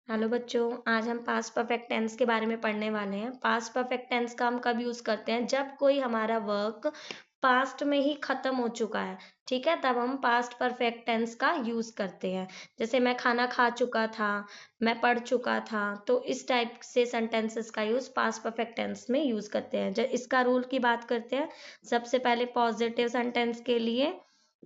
Hello बच्चों, आज हम पास्ट परफेक्ट टेंस के बारे में पढ़ने वाले हैं। पास्ट परफेक्ट टेंस का हम कब यूज करते हैं? जब कोई हमारा वर्क पास्ट में ही खत्म हो चुका है, ठीक है, तब हम पास्ट परफेक्ट टेंस का यूज करते हैं। जैसे मैं खाना खा चुका था, मैं पढ़ चुका था, तो इस टाइप से सेंटेंसेस का यूज पास्ट परफेक्ट टेंस में यूज करते हैं। जब इसका रूल की बात करते हैं, सबसे पहले पॉजिटिव सेंटेंस के लिए,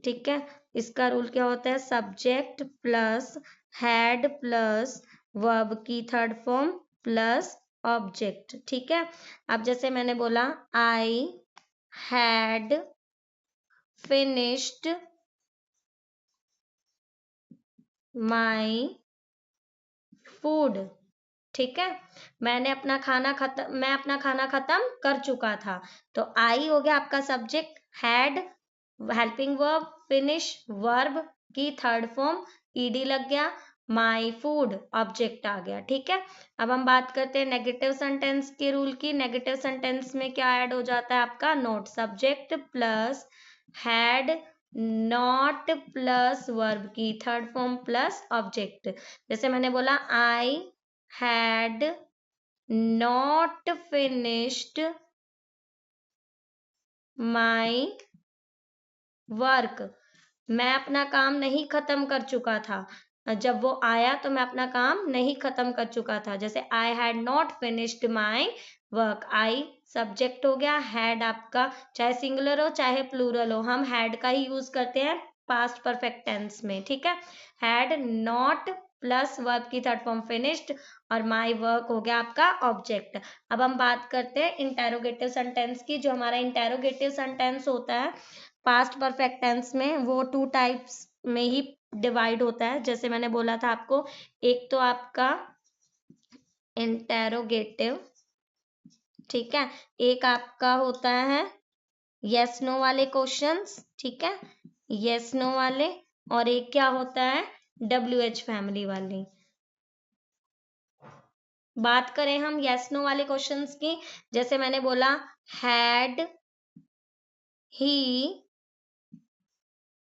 ठीक है, इसका रूल क्या होता है? Subject plus had plus verb की थर्ड फॉर्म प्लस ऑब्जेक्ट, ठीक है। अब जैसे मैंने बोला I had finished my food, ठीक है, मैं अपना खाना खत्म कर चुका था। तो आई हो गया आपका subject, had helping verb, finish verb की थर्ड फॉर्म ईडी लग गया, माई फूड ऑब्जेक्ट आ गया, ठीक है। अब हम बात करते हैं नेगेटिव सेंटेंस के रूल की। नेगेटिव सेंटेंस में क्या ऐड हो जाता है आपका? Not, subject plus had not plus verb की थर्ड फॉर्म प्लस ऑब्जेक्ट। जैसे मैंने बोला I had not finished my work, मैं अपना काम नहीं खत्म कर चुका था। जब वो आया तो मैं अपना काम नहीं खत्म कर चुका था। जैसे I had not finished my work, I subject हो गया, हैड आपका चाहे सिंगुलर हो चाहे प्लूरल हो, हम हैड का ही यूज करते हैं पास्ट परफेक्ट टेंस में, ठीक है। हैड नॉट प्लस वर्ब की थर्ड फॉर्म फिनिश्ड और माई वर्क हो गया आपका ऑब्जेक्ट। अब हम बात करते हैं इंटेरोगेटिव सेंटेंस की। जो हमारा इंटेरोगेटिव सेंटेंस होता है पास्ट परफेक्ट टेंस में, वो टू टाइप्स में ही डिवाइड होता है। जैसे मैंने बोला था आपको, एक तो आपका इंटेरोगेटिव, ठीक है, एक आपका होता है यस नो वाले क्वेश्चंस, ठीक है, यस नो वाले, और एक क्या होता है? WH फैमिली वाली। बात करें हम यस नो वाले क्वेश्चंस की, जैसे मैंने बोला had he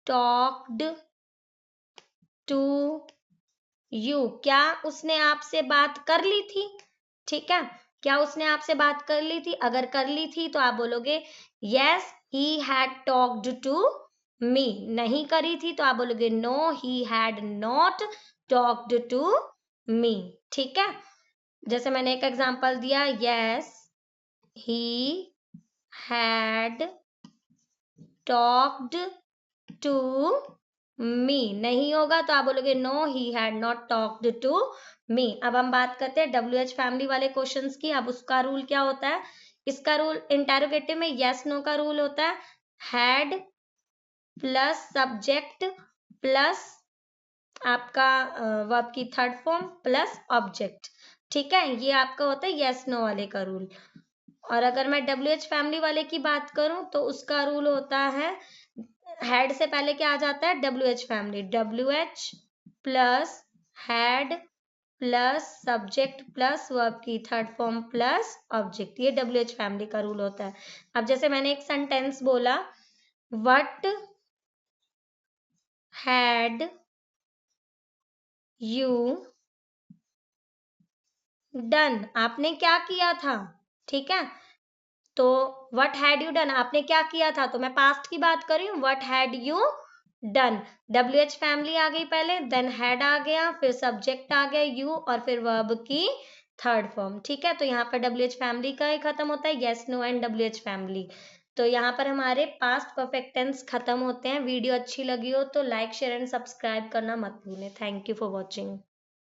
talked to you, क्या उसने आपसे बात कर ली थी? ठीक है, क्या उसने आपसे बात कर ली थी? अगर कर ली थी तो आप बोलोगे yes he had talked to me. नहीं करी थी तो आप बोलोगे no he had not talked to me, ठीक है। जैसे मैंने एक एग्जांपल दिया, yes he had talked to me, नहीं होगा तो आप बोलोगे no he had not talked to me. अब हम बात करते हैं WH फैमिली वाले क्वेश्चंस की। अब उसका रूल क्या होता है? इसका रूल इंटेरोगेटिव में यस नो का रूल होता है हैड प्लस सब्जेक्ट प्लस आपका वर्ब की थर्ड फॉर्म प्लस ऑब्जेक्ट, ठीक है, ये आपका होता है यस नो वाले का रूल। और अगर मैं WH फैमिली वाले की बात करूं तो उसका रूल होता है हैड से पहले क्या आ जाता है? WH family, WH plus had plus subject plus verb की थर्ड फॉर्म प्लस ऑब्जेक्ट, ये WH फैमिली का रूल होता है। अब जैसे मैंने एक सेंटेंस बोला, व्हाट हैड यू डन, आपने क्या किया था, ठीक है। तो व्हाट हैड यू डन, आपने क्या किया था, तो मैं पास्ट की बात कर रही हूँ, what had you done. WH family आ गई पहले, देन हैड आ गया, फिर सब्जेक्ट आ गया यू, और फिर वर्ब की थर्ड फॉर्म, ठीक है। तो यहाँ पर WH फैमिली का ही खत्म होता है, yes no and WH family. तो यहाँ पर हमारे पास्ट परफेक्ट टेंस खत्म होते हैं। वीडियो अच्छी लगी हो तो लाइक शेयर एंड सब्सक्राइब करना मत भूलें। Thank you for watching.